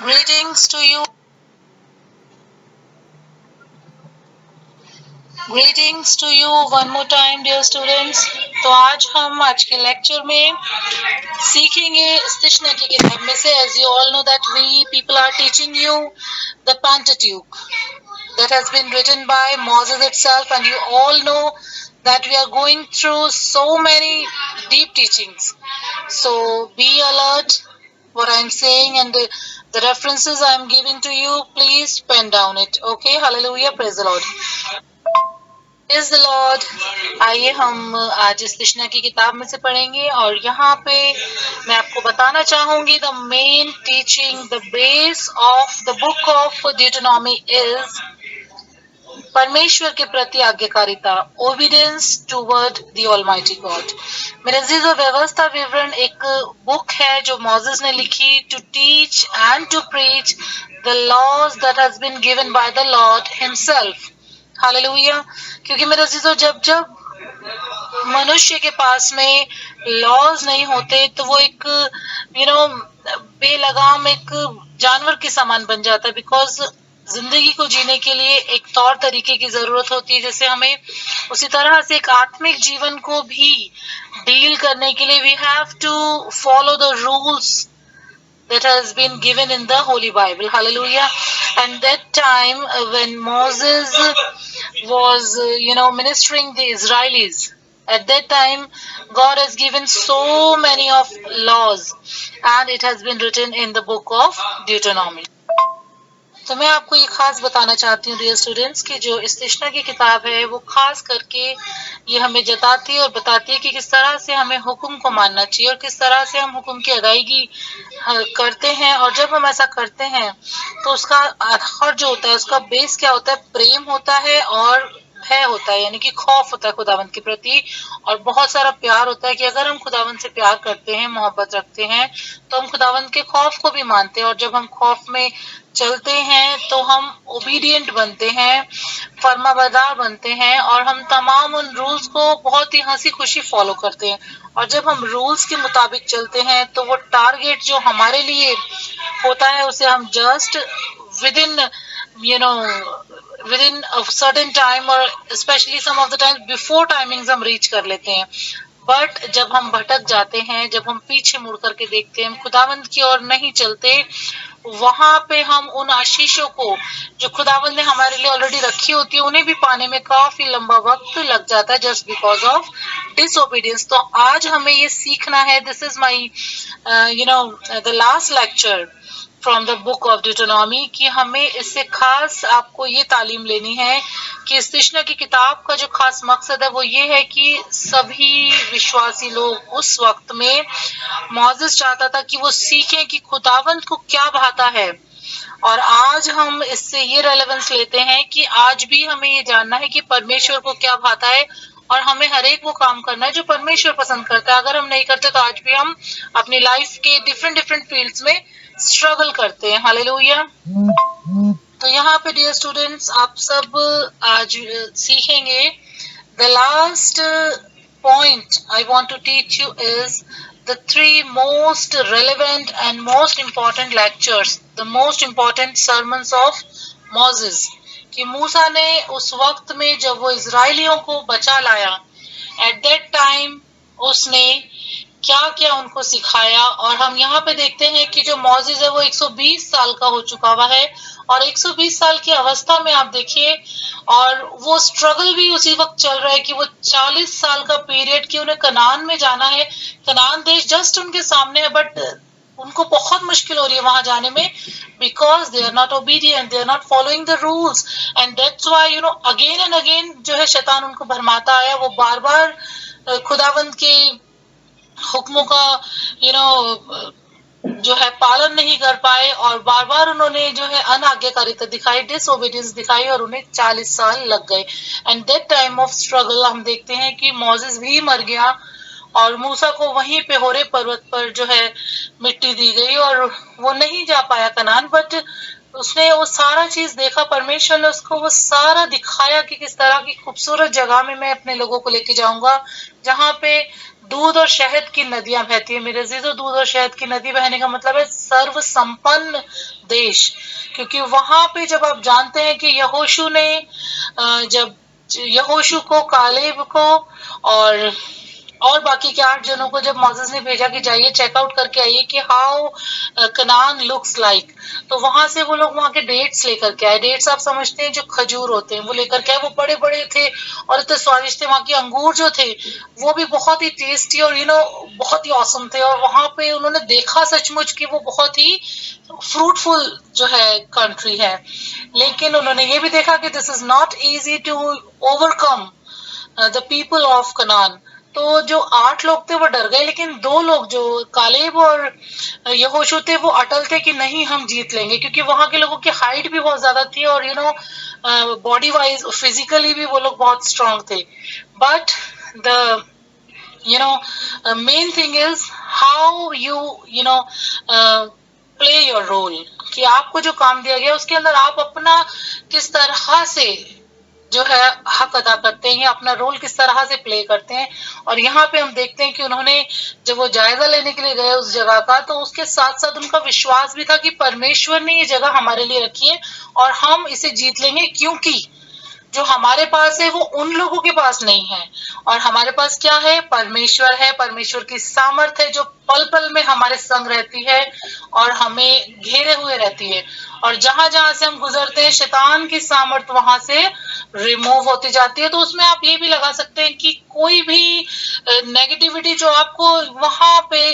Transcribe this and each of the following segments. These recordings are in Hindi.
Greetings to you. Greetings to you one more time, dear students. तो आज हम आज के लेक्चर में सीखेंगे इस्तिश्ना की किताब में से. As you all know that we people are teaching you the Pentateuch that has been written by Moses itself, and you all know that we are going through so many deep teachings. So be alert what I'm saying, and the references I'm giving to you, please pen down it. Okay, hallelujah, praise the Lord. Praise the Lord. आइए हम आज इस कृष्णा की किताब में से पढ़ेंगे, और यहाँ पे मैं आपको बताना चाहूंगी the main teaching, the base of the book of Deuteronomy is परमेश्वर के प्रति आज्ञाकारिता, obedience toward the almighty God. मेरे अजीजों, व्यवस्था विवरण एक बुक है जो मोसेस ने लिखी to teach and to preach the laws that has been given by the Lord himself. Hallelujah. क्योंकि मेरे अजीजों, जब जब मनुष्य के पास में लॉज नहीं होते तो वो एक बेलगाम एक जानवर के समान बन जाता है. बिकॉज जिंदगी को जीने के लिए एक तौर तरीके की जरूरत होती है, जैसे हमें उसी तरह से एक आत्मिक जीवन को भी डील करने के लिए we have to follow the rules that has been given in the Holy Bible. Hallelujah. And that time when Moses was, ministering the Israelis, at that time God has given so many of laws, and it has been written in the book of Deuteronomy. तो मैं आपको ये खास बताना चाहती हूँ डियर स्टूडेंट्स कि जो इस्तिश्ना की किताब है वो खास करके ये हमें जताती है और बताती है कि किस तरह से हमें हुक्म को मानना चाहिए और किस तरह से हम हुक्म की अदायगी करते हैं. और जब हम ऐसा करते हैं तो उसका आधार जो होता है, उसका बेस क्या होता है? प्रेम होता है और भय होता है, यानी कि खौफ होता है खुदावंत के प्रति, और बहुत सारा प्यार होता है कि अगर हम खुदावंत से प्यार करते हैं, मोहब्बत रखते हैं, तो हम खुदावंत के खौफ को भी मानते हैं. और जब हम खौफ में चलते हैं तो हम ओबीडियंट बनते हैं, फर्माबरदार बनते हैं, और हम तमाम उन रूल्स को बहुत ही हंसी खुशी फॉलो करते हैं. और जब हम रूल्स के मुताबिक चलते हैं तो वो टारगेट जो हमारे लिए होता है उसे हम just within within a certain time, or especially some of the times before timings हम रीच कर लेते हैं. बट जब हम भटक जाते हैं, जब हम पीछे मुड़ करके देखते हैं, हम खुदावंद की ओर नहीं चलते, वहां पे हम उन आशीषों को जो खुदावंद ने हमारे लिए ऑलरेडी रखी होती है उन्हें भी पाने में काफी लंबा वक्त लग जाता है, जस्ट बिकॉज ऑफ डिसओबीडियंस. तो आज हमें ये सीखना है. This is my the last lecture from the book of Deuteronomy, कि हमें इससे खास आपको ये तालीम लेनी है कि इस्तिश्ना की किताब का जो खास मकसद है वो ये है कि सभी विश्वासी लोग उस वक्त में मोसेस चाहता था कि वो सीखें कि खुदावंत को क्या भाता है. और आज हम इससे ये रेलेवेंस लेते हैं कि आज भी हमें ये जानना है कि परमेश्वर को क्या भाता है, और हमें हर एक वो काम करना है जो परमेश्वर पसंद करता है. अगर हम नहीं करते तो आज भी हम अपनी लाइफ के डिफरेंट फील्ड्स में स्ट्रगल करते हैं. हालेलुया. तो यहाँ पे डियर स्टूडेंट्स, आप सब आज सीखेंगे. The last point I want to teach you is the three most relevant and most important lectures, the most important sermons of Moses. कि मूसा ने उस वक्त में जब वो इजराइलियों को बचा लाया, at that time उसने क्या क्या उनको सिखाया. और हम यहाँ पे देखते हैं कि जो मोसेस है वो 120 साल का हो चुका हुआ है, और 120 साल की अवस्था में आप देखिए, और वो स्ट्रगल भी उसी वक्त चल रहा है कि वो 40 साल का पीरियड कि उन्हें कनान में जाना है. कनान देश जस्ट उनके सामने है, बट उनको बहुत मुश्किल हो रही है वहां जाने में, because they are not obedient, they are not following the rules. And that's why again and again जो है शैतान उनको भरमाता आया. वो बार बार खुदावंद के हुक्मों का जो है पालन नहीं कर पाए, और बार बार उन्होंने जो है अनाज्ञाकारिता दिखाई, डिसओबीडियंस दिखाई, और उन्हें 40 साल लग गए. And that time of struggle हम देखते हैं कि मोसेस भी मर गया, और मूसा को वहीं पे होरे पर्वत पर जो है मिट्टी दी गई, और वो नहीं जा पाया कनान. बट उसने वो सारा चीज देखा, परमेश्वर ने उसको वो सारा दिखाया कि किस तरह की खूबसूरत जगह में मैं अपने लोगों को लेके जाऊंगा, जहाँ पे दूध और शहद की नदियां बहती है। मेरे अजीजों, दूध और शहद की नदी बहने का मतलब है सर्व संपन्न देश। क्योंकि वहां पे जब आप जानते हैं कि यहोशू ने जब यहोशू को, कालेब को और बाकी के 8 जनों को जब मोसेस ने भेजा कि जाइए चेकआउट करके आइए कि हाउ कनान लुक्स लाइक, तो वहां से वो लोग वहां के डेट्स लेकर के आए। डेट्स आप समझते हैं जो खजूर होते हैं, वो लेकर के आए। वो बड़े बड़े थे और इतने स्वादिष्ट थे। वहां के अंगूर जो थे वो भी बहुत ही टेस्टी और बहुत ही औसम थे। और वहां पे उन्होंने देखा सचमुच कि वो बहुत ही फ्रूटफुल जो है कंट्री है। लेकिन उन्होंने ये भी देखा कि this is not easy to overcome the people of Canaan. तो जो 8 लोग थे वो डर गए, लेकिन 2 लोग जो कालेब और यहोशू थे वो अटल थे कि नहीं, हम जीत लेंगे। क्योंकि वहां के लोगों की हाइट भी बहुत ज्यादा थी और बॉडी वाइज फिजिकली भी वो लोग बहुत स्ट्रांग थे। But the main thing is how you play your role, कि आपको जो काम दिया गया उसके अंदर आप अपना किस तरह से जो है हक अदा करते हैं, अपना रोल किस तरह से प्ले करते हैं। और यहाँ पे हम देखते हैं कि उन्होंने जब वो जायजा लेने के लिए गए उस जगह का, तो उसके साथ साथ उनका विश्वास भी था कि परमेश्वर ने ये जगह हमारे लिए रखी है और हम इसे जीत लेंगे, क्योंकि जो हमारे पास है वो उन लोगों के पास नहीं है। और हमारे पास क्या है? परमेश्वर है। परमेश्वर की सामर्थ है जो पल पल में हमारे संग रहती है और हमें घेरे हुए रहती है। और जहां जहां से हम गुजरते हैं शैतान की सामर्थ वहां से रिमूव होती जाती है। तो उसमें आप ये भी लगा सकते हैं कि कोई भी नेगेटिविटी जो आपको वहां पे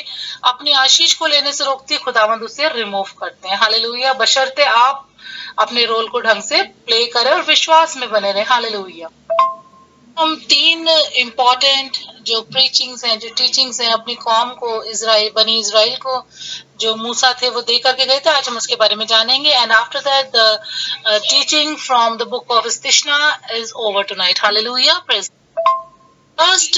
अपनी आशीष को लेने से रोकती है, खुदावंद उसे रिमूव करते हैं। हालेलुया। बशर्ते आप अपने रोल को ढंग से प्ले करें और विश्वास में बने रहे। हालेलुया। हम 3 इम्पोर्टेंट जो प्रीचिंग्स हैं, जो टीचिंग्स हैं अपनी कौम को, बनी इजराइल को, जो मूसा थे वो दे करके गए थे, आज हम उसके बारे में जानेंगे। And after that the teaching from the book of स्तिशना is over tonight. Hallelujah. Praise. First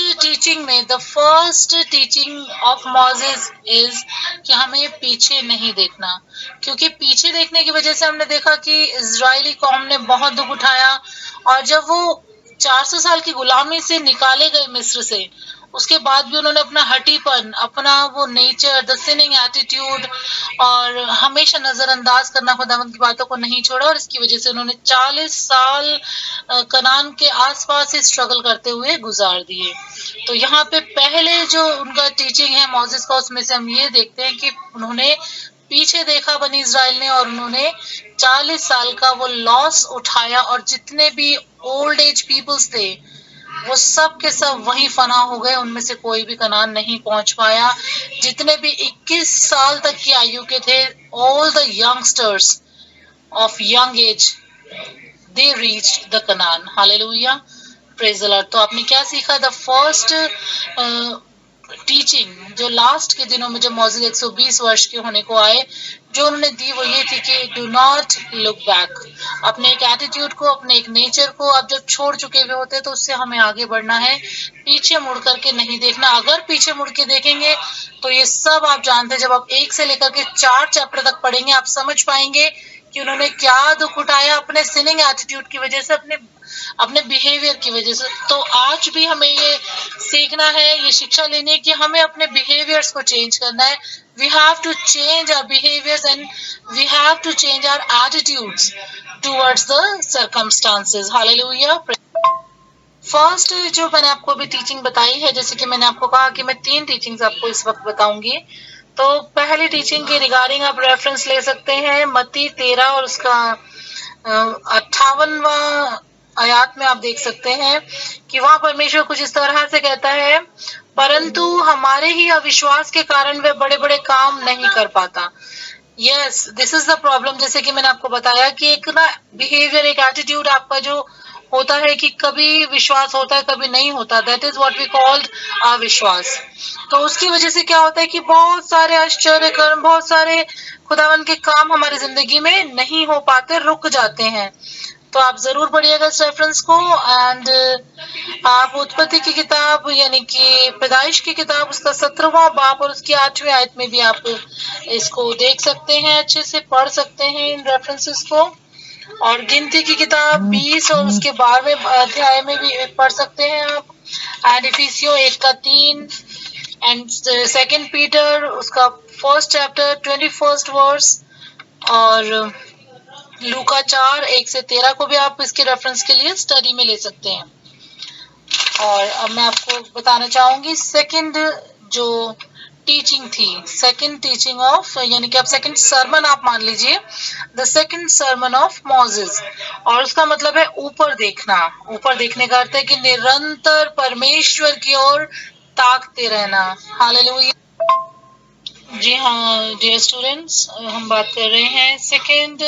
teaching of Moses is कि हमें पीछे नहीं देखना। क्योंकि पीछे देखने की वजह से हमने देखा कि इजरायली कौम ने बहुत दुख उठाया। और जब वो 400 साल की गुलामी से निकाले गए मिस्र से, उसके बाद भी उन्होंने अपना हटीपन, अपना वो नेचर, द सिनिंग एटीट्यूड और हमेशा नजरअंदाज करना खुदावंद की बातों को नहीं छोड़ा। और इसकी वजह से उन्होंने 40 साल कनान के आसपास ही स्ट्रगल करते हुए गुजार दिए। तो यहाँ पे पहले जो उनका टीचिंग है मोसेस का, उसमें से हम ये देखते हैं कि उन्होंने पीछे देखा बनी इजराइल ने, और उन्होंने 40 साल का वो लॉस उठाया। और जितने भी ओल्ड एज पीपल्स थे वो सब के सब वहीं फना हो गए, उनमें से कोई भी कनान नहीं पहुंच पाया। जितने भी 21 साल तक की आयु के थे, all the youngsters of young age, they reached the Kanan. Hallelujah. Praise the Lord. तो आपने क्या सीखा? द फर्स्ट टीचिंग जो लास्ट के दिनों में जब मोसेस 120 वर्ष के होने को आए, जो उन्होंने दी वो ये थी कि डू नॉट लुक बैक। अपने एक एटीट्यूड को, अपने एक नेचर को आप जब छोड़ चुके हुए होते तो उससे हमें आगे बढ़ना है, पीछे मुड़ करके नहीं देखना। अगर पीछे मुड़ के देखेंगे तो ये सब आप जानते हैं, जब आप 1 से लेकर के 4 चैप्टर तक पढ़ेंगे आप समझ पाएंगे कि उन्होंने क्या दुख उठाया अपने सिनिंग एटीट्यूड की वजह से, अपने बिहेवियर की वजह से। तो आज भी हमें ये सीखना है, ये शिक्षा लेनी है कि हमें अपने बिहेवियर्स को चेंज करना है। We have to change our behaviours and we have to change our attitudes towards the circumstances. Hallelujah. First जो मैंने आपको अभी टीचिंग बताई है, जैसे कि मैंने आपको कहा कि मैं 3 टीचिंग्स आपको इस वक्त बताऊंगी। तो पहली टीचिंग के रिगार्डिंग आप रेफरेंस ले सकते हैं मत्ती 13 और उसका 58वां आयात में आप देख सकते हैं कि वहां परमेश्वर कुछ इस तरह से कहता है, परंतु हमारे ही अविश्वास के कारण वह बड़े बड़े काम नहीं कर पाता। Yes, this is the problem. जैसे कि मैंने आपको बताया कि एक ना बिहेवियर, एक एटीट्यूड आपका जो होता है कि कभी विश्वास होता है कभी नहीं होता, that is what we called अविश्वास। तो उसकी वजह से क्या होता है कि बहुत सारे आश्चर्य कर्म, बहुत सारे खुदावन के काम हमारी जिंदगी में नहीं हो पाते, रुक जाते हैं। तो आप जरूर पढ़िएगा इस रेफरेंस को। एंड आप उत्पत्ति की किताब यानी कि पैदाइश की किताब उसका 17वां बाब और उसकी 8वीं आयत में भी आप इसको देख सकते हैं, अच्छे से पढ़ सकते हैं इन रेफरेंसेस को। और गिनती की किताब 20 और उसके 12वें अध्याय में भी पढ़ सकते हैं आप। एंड इफिसियों 1:3 एंड 2 पीटर उसका 1st चैप्टर 21st वर्स और लूका 4:1-13 को भी आप इसके रेफरेंस के लिए स्टडी में ले सकते हैं। और अब मैं आपको बताना चाहूंगी सेकंड जो टीचिंग थी, सेकंड टीचिंग ऑफ यानी कि आप सेकंड सरमन आप मान लीजिए, the second sermon of Moses. और उसका मतलब है ऊपर देखना। ऊपर देखने का अर्थ है कि निरंतर परमेश्वर की ओर ताकते रहना। हालेलुया। जी हाँ डियर स्टूडेंट्स, हम बात कर रहे हैं second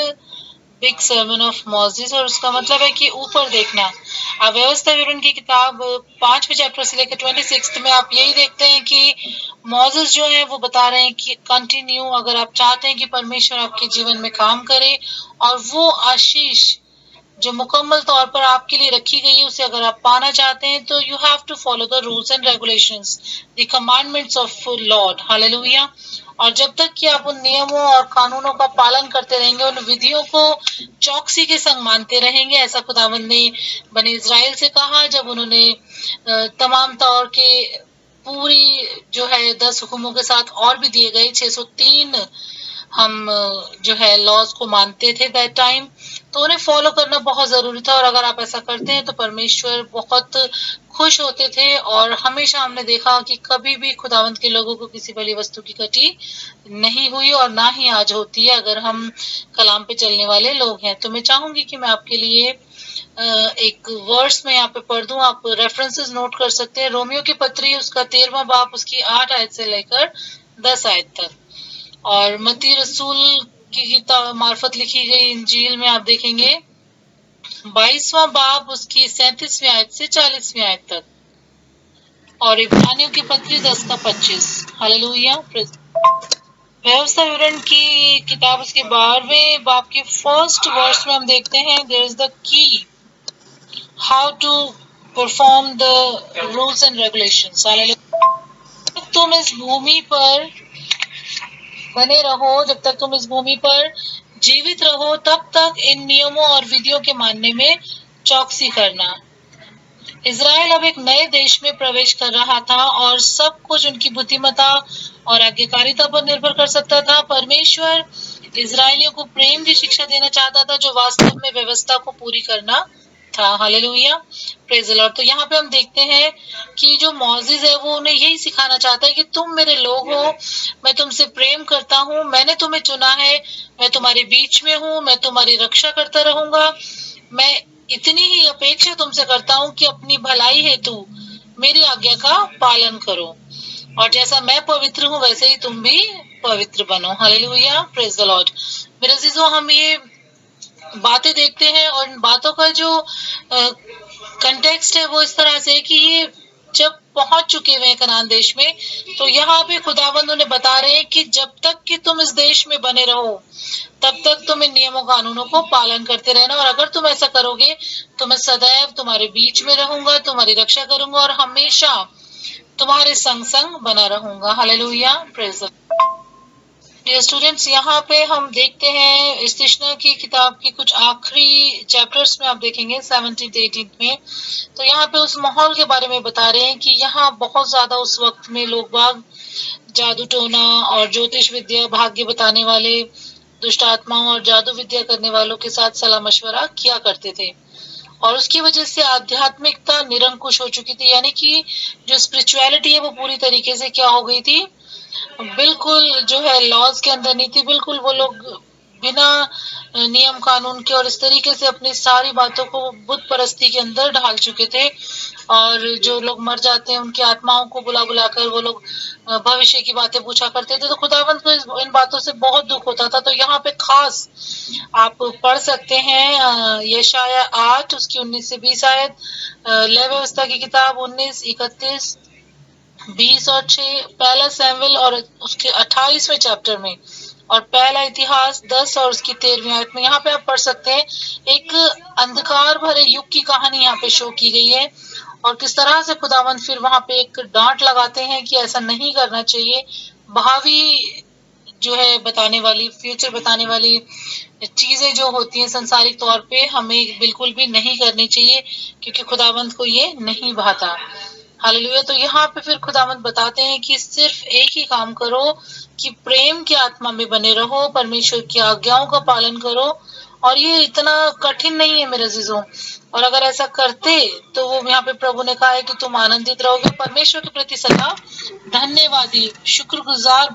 big sermon of Moses और उसका मतलब है कि ऊपर देखना। अब व्यवस्था विवरण की किताब 5वें चैप्टर से लेकर 26 में आप यही देखते हैं कि मोसेस जो है वो बता रहे हैं कि कंटिन्यू, अगर आप चाहते हैं कि परमेश्वर आपके जीवन में काम करे और वो आशीष जो मुकम्मल तौर पर आपके लिए रखी गई है उसे अगर आप पाना चाहते हैं तो you have to follow the rules and regulations, the commandments of Lord. Hallelujah. और जब तक कि आप उन नियमों और कानूनों का पालन करते रहेंगे, उन विधियों को चौकसी के संग मानते रहेंगे, ऐसा खुदावंद ने बने इज़राइल से कहा जब उन्होंने तमाम तौर के पूरी जो है 10 हुक्मों के साथ और भी दिए गए 603 हम जो है लॉज को मानते थे दैट टाइम, तो उन्हें फॉलो करना बहुत जरूरी था। और अगर आप ऐसा करते हैं तो परमेश्वर बहुत खुश होते थे। और हमेशा हमने देखा कि कभी भी खुदावंत के लोगों को किसी बली वस्तु की कटी नहीं हुई और ना ही आज होती है अगर हम कलाम पे चलने वाले लोग हैं। तो मैं चाहूंगी कि मैं आपके लिए एक वर्स में यहाँ पे पढ़ दूं, आप रेफरेंसेस नोट कर सकते हैं। रोमियो की पत्री उसका 13वां बाब उसकी 8 आयत से लेकर 10 आयत तक, और मत्ती रसूल की किताब मार्फत लिखी गई इंजील में आप देखेंगे 22वां बाब उसकी 37वीं आयत से 40वीं आयत तक, और इब्रानियों की पत्री 10:25। हालेलुया। व्यवस्था विवरण की किताब उसके 12वें बाब के 1st वर्स में हम देखते हैं there is the key how to perform the rules and regulations. Hallelujah. तुम इस भूमि पर बने रहो, जब तक तुम इस भूमि पर जीवित रहो तब तक इन नियमों और विधियों के मानने में चौकसी करना। इज़राइल अब एक नए देश में प्रवेश कर रहा था और सब कुछ उनकी बुद्धिमत्ता और आज्ञाकारिता पर निर्भर कर सकता था। परमेश्वर इज़राइलियों को प्रेम की शिक्षा देना चाहता था जो वास्तव में व्यवस्था को पूरी करना था। Hallelujah, praise the Lord. तो यहाँ पे हम देखते हैं कि जो मोसेस है वो उन्हें यही सिखाना चाहता है कि तुम मेरे लोग हो, मैं तुमसे प्रेम करता हूँ, मैंने तुम्हें चुना है, मैं तुम्हारे बीच में हूँ, मैं तुम्हारी रक्षा करता रहूंगा। मैं इतनी ही अपेक्षा तुमसे करता हूँ कि अपनी भलाई हेतु मेरी आज्ञा का पालन करो, और जैसा मैं पवित्र हूँ वैसे ही तुम भी पवित्र बनो। Hallelujah, praise the Lord. मेरे अजीजों, हम ये बातें देखते हैं और इन बातों का जो कंटेक्स्ट है वो इस तरह से कि ये जब पहुंच चुके हुए हैं कनान देश में, तो यहाँ पे खुदावंद उन्हें बता रहे हैं कि जब तक कि तुम इस देश में बने रहो तब तक तुम इन नियमों कानूनों को पालन करते रहना, और अगर तुम ऐसा करोगे तो मैं सदैव तुम्हारे बीच में रहूंगा, तुम्हारी रक्षा करूंगा और हमेशा तुम्हारे संग संग बना रहूंगा। Hallelujah, praise the dear students, यहाँ पे हम देखते हैं इस्तिशना की किताब की कुछ आखिरी चैप्टर्स में आप देखेंगे 17th-18th में, तो यहाँ पे उस माहौल के बारे में बता रहे हैं कि यहाँ बहुत ज्यादा उस वक्त में लोग बाग जादू टोना और ज्योतिष विद्या, भाग्य बताने वाले, दुष्ट आत्माओं और जादू विद्या करने वालों के साथ सलाह मशवरा किया करते थे, और उसकी वजह से आध्यात्मिकता निरंकुश हो चुकी थी। यानी कि जो स्पिरिचुअलिटी है वो पूरी तरीके से क्या हो गई थी, बिल्कुल जो है लॉज के अंदर नहीं थी। बिल्कुल वो लोग बिना नियम कानून के और इस तरीके से अपनी सारी बातों को बुत परस्ती के अंदर ढाल चुके थे, और जो लोग मर जाते हैं उनकी आत्माओं को बुला बुलाकर वो लोग भविष्य की बातें पूछा करते थे। तो खुदावंत को इन बातों से बहुत दुख होता था। तो यहाँ पे खास आप पढ़ सकते हैं यशाया 8 उसकी 19 से 20 आयत, लय व्यवस्था की किताब 19, 31, 20 और 6, पहला सैमुएल और उसके 28वें चैप्टर में और पहला इतिहास 10 और उसकी 13वीं आयत में यहाँ पे आप पढ़ सकते हैं, एक अंधकार भरे युग की कहानी यहाँ पे शो की गई है और किस तरह से खुदावंद फिर वहां पे एक डांट लगाते हैं कि ऐसा नहीं करना चाहिए। भावी जो है बताने वाली, फ्यूचर बताने वाली चीजें जो होती हैं संसारिक तौर पे हमें बिल्कुल भी नहीं करनी चाहिए, क्योंकि खुदावंद को ये नहीं भाता। हालेलुया। तो यहाँ पे फिर खुदावंद बताते हैं कि सिर्फ एक ही काम करो कि प्रेम की आत्मा में बने रहो, परमेश्वर की आज्ञाओं का पालन करो, और ये इतना कठिन नहीं है मेरे अजीजों। और अगर ऐसा करते तो वो यहाँ पे प्रभु ने कहा है कि तुम आनंदित रहोगे, परमेश्वर के प्रति सदा धन्यवादी शुक्रगुजार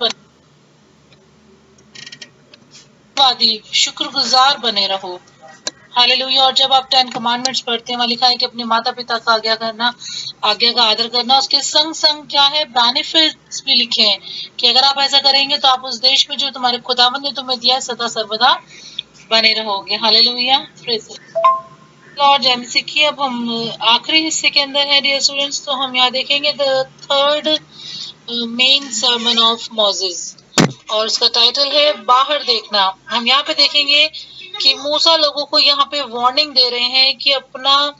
बने रहो। हालेलुया। और जब आप 10 कमांडमेंट्स पढ़ते हैं, वहां लिखा है कि अपने माता पिता का आज्ञा का आदर करना, उसके संग संग क्या है, बेनिफिट्स भी लिखे हैं कि अगर आप ऐसा करेंगे तो आप उस देश में जो तुम्हारे खुदावंद ने तुम्हें दिया है सदा सर्वदा बने रहोगे। हालेलुया। Praise Lord. जैसे कि अब हम आखिरी हिस्से के अंदर है डियर स्टूडेंट्स, तो हम यहाँ देखेंगे the third main sermon of Moses, और उसका टाइटल है बाहर देखना। हम यहाँ पे देखेंगे कि मूसा लोगों को यहाँ पे वार्निंग दे रहे हैं कि अपना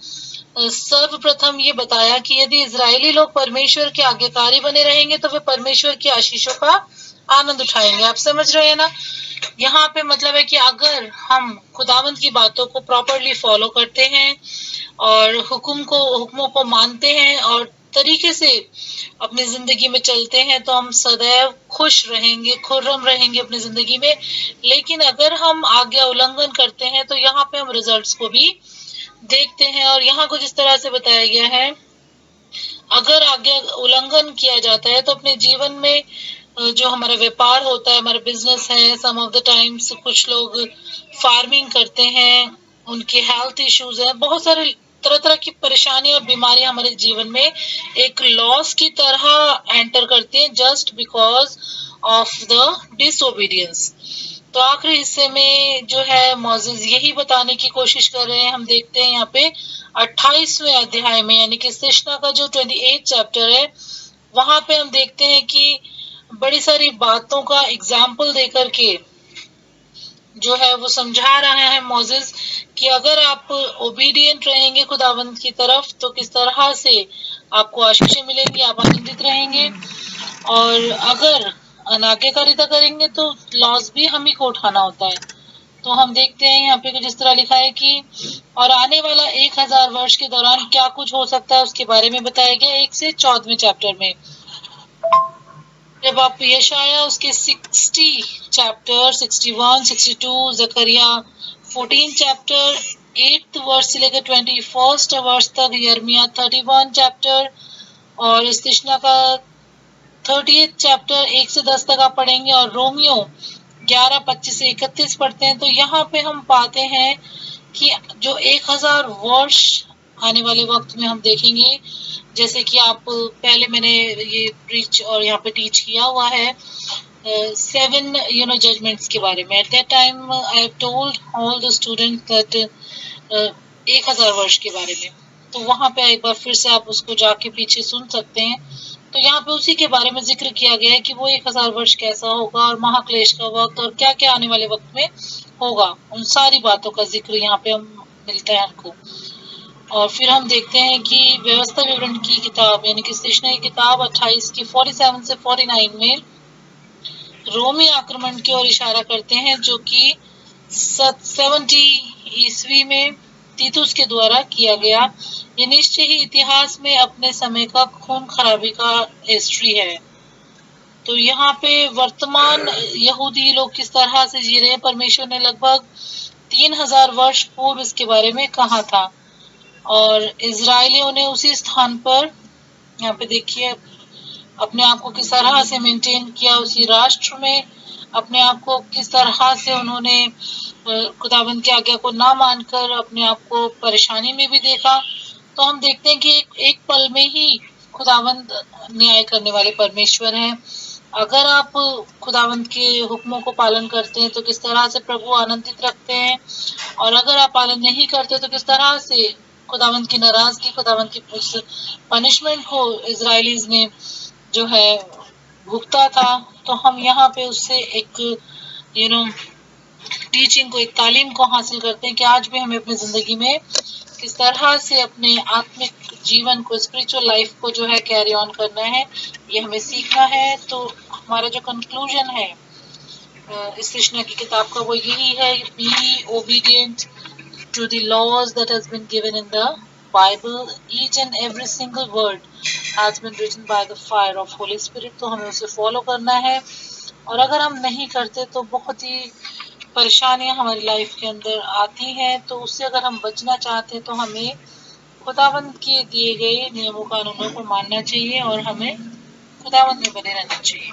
सर्वप्रथम ये बताया कि यदि इजरायली लोग परमेश्वर के आज्ञाकारी बने रहेंगे तो वे परमेश्वर की आशीषों का आनंद उठाएंगे। आप समझ रहे हैं ना? यहाँ पे मतलब है कि अगर हम खुदावंद की बातों को प्रॉपरली फॉलो करते हैं और हुक्मों को मानते हैं और तरीके से अपनी जिंदगी में चलते हैं, तो हम सदैव खुश रहेंगे, खुर्रम रहेंगे अपनी जिंदगी में। लेकिन अगर हम आज्ञा उल्लंघन करते हैं तो यहाँ पे हम रिजल्ट्स को भी देखते हैं। और यहाँ कुछ इस तरह से बताया गया है, अगर आज्ञा उल्लंघन किया जाता है तो अपने जीवन में जो हमारा व्यापार होता है, हमारा बिजनेस है, सम ऑफ द टाइम्स कुछ लोग फार्मिंग करते हैं, उनके हेल्थ इश्यूज हैं, बहुत सारे तरह तरह की परेशानी और बीमारियां हमारे जीवन में एक लॉस की तरह एंटर करती हैं just because of the disobedience. तो आखिरी हिस्से में जो है मोसेस यही बताने की कोशिश कर रहे हैं। हम देखते हैं यहाँ पे 28वें अध्याय में, यानी कि सिश्ना का जो 28 चैप्टर है, वहां पे हम देखते हैं कि बड़ी सारी बातों का एग्जाम्पल देकर के जो है वो समझा रहा है मोसेस कि अगर आप ओबीडियंट रहेंगे खुदावंद की तरफ तो किस तरह से आपको आशीषें मिलेंगी, आप आनंदित रहेंगे। और अगर अनाज्ञाकारिता करेंगे तो लॉस भी हम ही को उठाना होता है। तो हम देखते हैं यहाँ पे जिस तरह लिखा है कि और आने वाला 1000 वर्ष के दौरान क्या कुछ हो सकता है उसके बारे में बताया गया 1 से 14वें चैप्टर में। जब आप यशाया उसके 60 चैप्टर 61, 62, जकरिया 14 चैप्टर 8th वर्ष से लेकर 21st वर्ष तक, यर्मिया 31 चैप्टर और इस्तिशना का 30th चैप्टर 1 से 10 तक आप पढ़ेंगे, और रोमियो 11, 25 से 31 पढ़ते हैं, तो यहाँ पे हम पाते हैं कि जो 1000 वर्ष आने वाले वक्त में हम देखेंगे, जैसे कि आप पहले मैंने ये प्रीच और यहाँ पे टीच किया हुआ है 7 जजमेंट्स के बारे में। At that time I have told all the student that 1000 वर्ष के बारे में, तो वहां पे एक बार फिर से आप उसको जाके पीछे सुन सकते हैं। तो यहाँ पे उसी के बारे में जिक्र किया गया है कि वो 1000 वर्ष कैसा होगा और महाक्लेश का वक्त और क्या क्या आने वाले वक्त में होगा, उन सारी बातों का जिक्र यहाँ पे हम मिलता है हमको। और फिर हम देखते हैं कि व्यवस्था विवरण की किताब यानी कि सिश्ना की किताब 28 की 47 से 49 में रोमी आक्रमण की ओर इशारा करते हैं, जो कि 70 ईस्वी में तीतुस के द्वारा किया गया। ये निश्चय ही इतिहास में अपने समय का खून खराबी का हिस्ट्री है। तो यहाँ पे वर्तमान यहूदी लोग किस तरह से जी रहे हैं, परमेश्वर ने लगभग 3000 वर्ष पूर्व इसके बारे में कहा था, और इजरायलियों ने उसी स्थान पर यहाँ पे देखिए अपने आप को किस तरह से मेंटेन किया, उसी राष्ट्र में अपने आप को किस तरह से उन्होंने खुदाबंद की आज्ञा को ना मानकर अपने आप को परेशानी में भी देखा। तो हम देखते हैं कि एक पल में ही खुदावंद न्याय करने वाले परमेश्वर हैं। अगर आप खुदावंद के हुक्मों को पालन करते हैं तो किस तरह से प्रभु आनंदित रखते हैं, और अगर आप पालन नहीं करते तो किस तरह से खुदावंद की नाराजगी, खुदावंद की पनिशमेंट को इजराइलीज ने जो है भुगता था। तो हम यहाँ पे उससे एक टीचिंग को, एक तालीम को हासिल करते हैं कि आज भी हमें अपनी ज़िंदगी में किस तरह से अपने आत्मिक जीवन को, स्पिरिचुअल लाइफ को जो है कैरी ऑन करना है, ये हमें सीखना है। तो हमारा जो कंक्लूजन है इस कृष्णा की किताब का वो यही है, be obedient to the laws that has been given in the Bible. Each and every single word has been written by the fire of Holy Spirit. तो हमें उसे फॉलो करना है, और अगर हम नहीं करते तो बहुत ही परेशानियां हमारी लाइफ के अंदर आती हैं। तो उससे अगर हम बचना चाहते हैं तो हमें खुदावंद के दिए गए नियमों कानूनों को मानना चाहिए और हमें खुदावंद में बने रहना चाहिए।